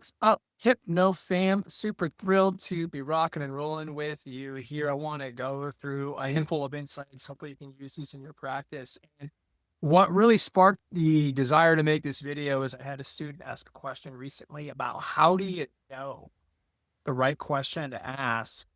What's up, Hypno fam? Super thrilled to be rocking and rolling with you here. I want to go through a handful of insights. Hopefully, you can use these in your practice. And what really sparked the desire to make this video is I had a student ask a question recently about how do you know the right question to ask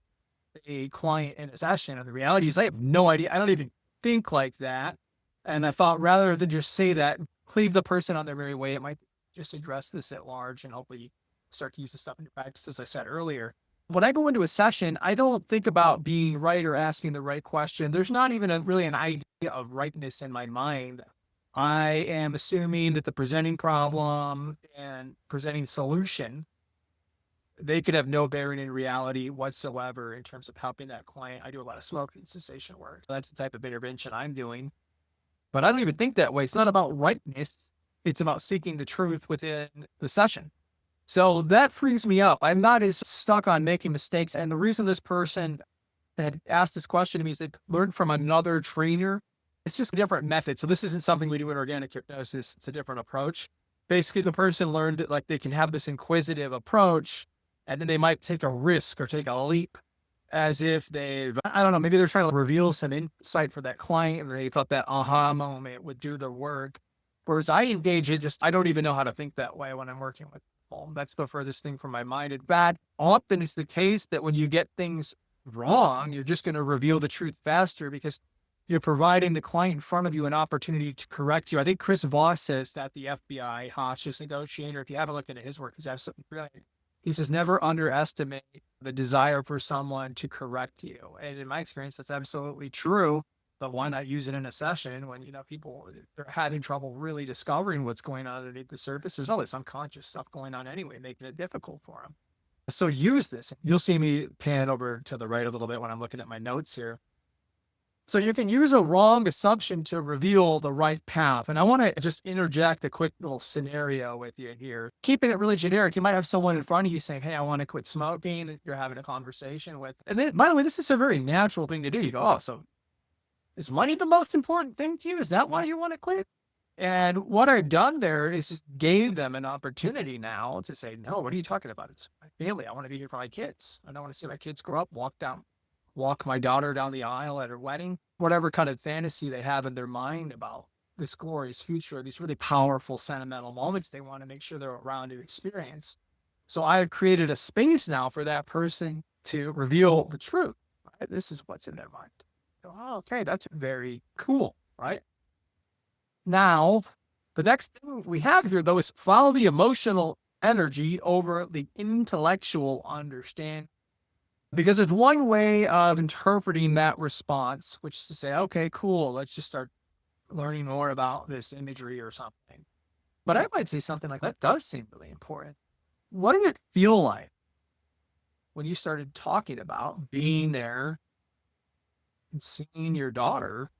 a client in a session. And the reality is, I have no idea. I don't even think like that. And I thought rather than just say that, leave the person on their merry way. It might just address this at large and hopefully start to use this stuff in your practice, as I said earlier. When I go into a session, I don't think about being right or asking the right question. There's not even really an idea of rightness in my mind. I am assuming that the presenting problem and presenting solution, they could have no bearing in reality whatsoever in terms of helping that client. I do a lot of smoking cessation work. So that's the type of intervention I'm doing. But I don't even think that way. It's not about rightness. It's about seeking the truth within the session. So that frees me up. I'm not as stuck on making mistakes. And the reason this person had asked this question to me is they learned from another trainer. It's just a different method. So this isn't something we do in organic hypnosis. It's a different approach. Basically, the person learned that like they can have this inquisitive approach, and then they might take a risk or take a leap as if they've, I don't know, maybe they're trying to reveal some insight for that client and they thought that aha moment would do the work. Whereas I engage it just, I don't even know how to think that way when I'm working with people. That's the furthest thing from my mind. And bad often it's the case that when you get things wrong, you're just going to reveal the truth faster because you're providing the client in front of you an opportunity to correct you. I think Chris Voss says that, the FBI hostage negotiator. If you haven't looked into his work, he's absolutely brilliant. He says, never underestimate the desire for someone to correct you. And in my experience, that's absolutely true. But why not use it in a session when, people are having trouble really discovering what's going on underneath the surface? There's all this unconscious stuff going on anyway, making it difficult for them. So use this. You'll see me pan over to the right a little bit when I'm looking at my notes here. So you can use a wrong assumption to reveal the right path. And I want to just interject a quick little scenario with you here. Keeping it really generic, you might have someone in front of you saying, hey, I want to quit smoking. And you're having a conversation with. And then, by the way, this is a very natural thing to do. You go, oh, so is money the most important thing to you? Is that why you want to quit? And what I've done there is just gave them an opportunity now to say, no, what are you talking about? It's my family. I want to be here for my kids. I don't want to see my kids grow up, walk my daughter down the aisle at her wedding, whatever kind of fantasy they have in their mind about this glorious future, these really powerful sentimental moments they want to make sure they're around to experience. So I have created a space now for that person to reveal the truth. Right? This is what's in their mind. Oh, okay, that's very cool, right? Now, the next thing we have here, though, is follow the emotional energy over the intellectual understanding. Because there's one way of interpreting that response, which is to say, okay, cool, let's just start learning more about this imagery or something. But I might say something like, that does seem really important. What did it feel like when you started talking about being there and seeing your daughter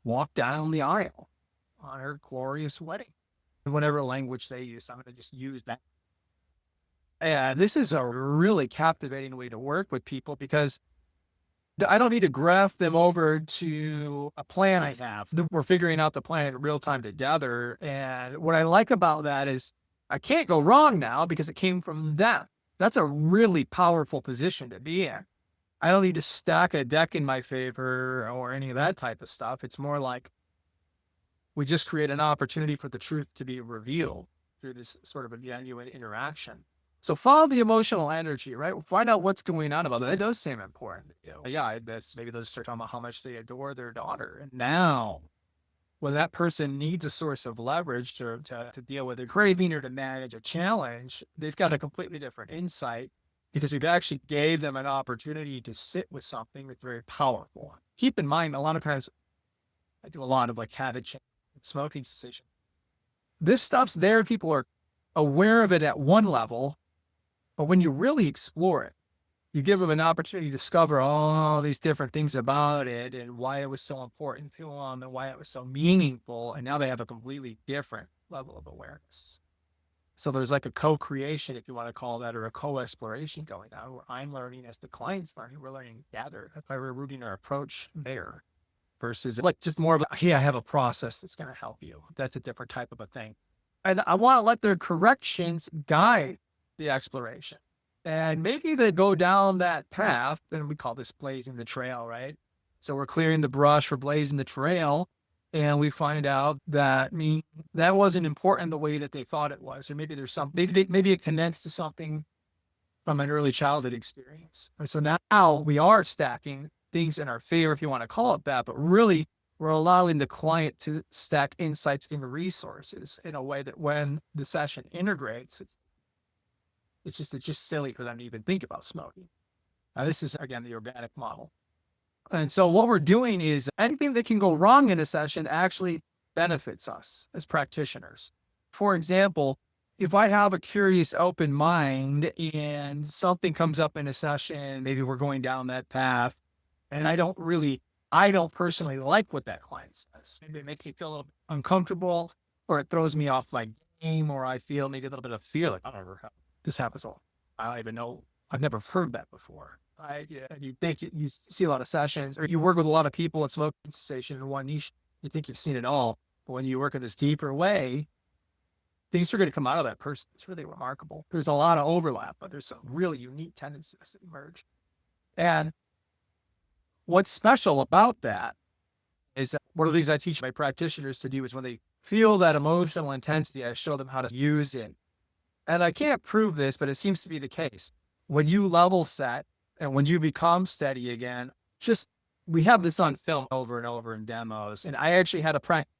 walk down the aisle on her glorious wedding? Whatever language they use, I'm going to just use that. And this is a really captivating way to work with people because I don't need to graph them over to a plan I have. We're figuring out the plan in real time together. And what I like about that is I can't go wrong now because it came from them. That's a really powerful position to be in. I don't need to stack a deck in my favor or any of that type of stuff. It's more like we just create an opportunity for the truth to be revealed through this sort of a genuine interaction. So follow the emotional energy, right? Find out what's going on about that. That does seem important. Yeah, that's maybe they'll start talking about how much they adore their daughter. And now, when that person needs a source of leverage to deal with a craving or to manage a challenge, they've got a completely different insight because we've actually gave them an opportunity to sit with something that's very powerful. Keep in mind, a lot of times, I do a lot of like habit change, smoking cessation. This stuff's there. People are aware of it at one level. But when you really explore it, you give them an opportunity to discover all these different things about it and why it was so important to them and why it was so meaningful. And now they have a completely different level of awareness. So there's like a co-creation, if you want to call that, or a co-exploration going on where I'm learning as the client's learning. We're learning together. That's why we're rooting our approach there versus like just more of a, hey, I have a process that's going to help you. That's a different type of a thing. And I want to let their corrections guide the exploration. And maybe they go down that path, and we call this blazing the trail, right? So we're clearing the brush, we're blazing the trail, and we find out that that wasn't important the way that they thought it was, or maybe there's some maybe it connects to something from an early childhood experience. And so now we are stacking things in our favor, if you want to call it that, but really we're allowing the client to stack insights and resources in a way that when the session integrates, it's just silly for them to even think about smoking. Now, this is again the organic model. And so what we're doing is anything that can go wrong in a session actually benefits us as practitioners. For example, if I have a curious, open mind and something comes up in a session, maybe we're going down that path, and I don't personally like what that client says. Maybe it makes me feel a little uncomfortable, or it throws me off my game, or I feel maybe a little bit of fear, like, I don't know, this happens all. I don't even know. I've never heard that before. And you think you see a lot of sessions, or you work with a lot of people in smoking cessation in one niche, you think you've seen it all. But when you work in this deeper way, things are going to come out of that person. It's really remarkable. There's a lot of overlap, but there's some really unique tendencies that emerge. And what's special about that is one of the things I teach my practitioners to do is when they feel that emotional intensity, I show them how to use it. And I can't prove this, but it seems to be the case. When you level set and when you become steady again, we have this on film over and over in demos. And I actually had a practice.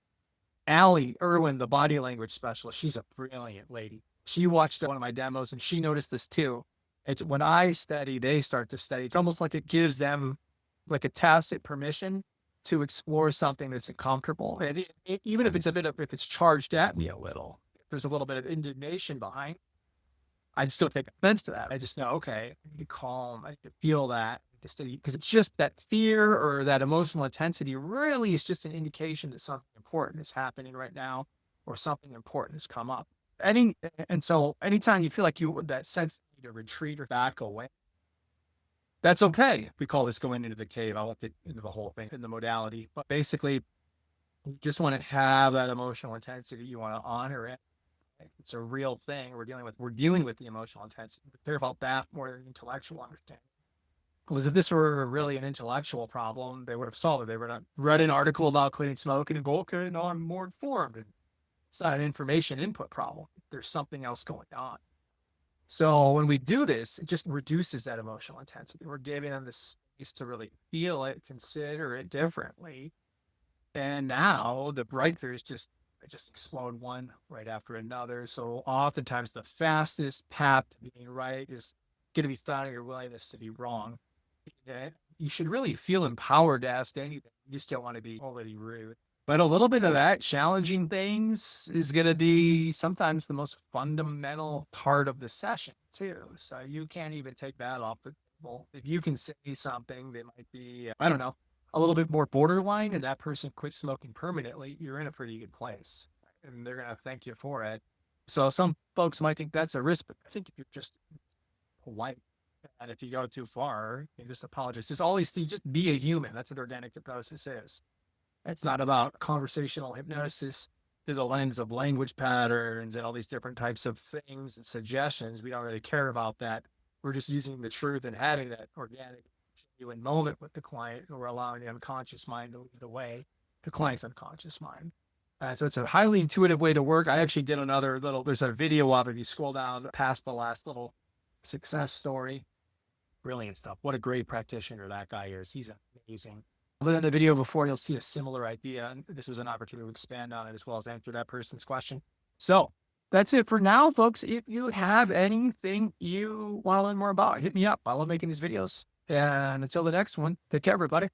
Allie Irwin, the body language specialist, she's a brilliant lady. She watched one of my demos and she noticed this too. It's when I study, they start to study. It's almost like it gives them like a tacit permission to explore something that's uncomfortable. And even if it's charged at me a little, if there's a little bit of indignation behind, I'd still take offense to that. I just know, okay, I need to calm, I need to feel that. Because it's just that fear or that emotional intensity really is just an indication that something important is happening right now, or something important has come up. And so anytime you feel like that sense to retreat or back away, that's okay. We call this going into the cave. I won't get into the whole thing in the modality, but basically you just want to have that emotional intensity. You want to honor it. It's a real thing we're dealing with the emotional intensity. We care about that more than intellectual understanding. Because if this were really an intellectual problem, they would have solved it. They would have read an article about quitting smoking and go, okay, no, I'm more informed. And it's not an information input problem. There's something else going on. So when we do this, it just reduces that emotional intensity. We're giving them the space to really feel it, consider it differently. And now the breakthroughs just explode one right after another. So oftentimes the fastest path to being right is going to be found in your willingness to be wrong. You should really feel empowered to ask anything. You just don't want to be overly rude. But a little bit of that challenging things is going to be sometimes the most fundamental part of the session too. So you can't even take that off the table. If you can say something that might be, I don't know, a little bit more borderline, and that person quits smoking permanently, you're in a pretty good place, and they're going to thank you for it. So some folks might think that's a risk, but I think if you're just polite, and if you go too far, you just apologize. Just all these things, just be a human. That's what organic hypnosis is. It's not about conversational hypnosis through the lens of language patterns and all these different types of things and suggestions. We don't really care about that. We're just using the truth and having that organic, genuine moment with the client, and we're allowing the unconscious mind to lead the way, the client's unconscious mind. So it's a highly intuitive way to work. I actually did there's a video of it. If you scroll down past the last little success story, brilliant stuff. What a great practitioner that guy is. He's amazing. But in the video before, you'll see a similar idea. And this was an opportunity to expand on it as well as answer that person's question. So that's it for now, folks. If you have anything you want to learn more about, hit me up. I love making these videos. And until the next one, take care, everybody.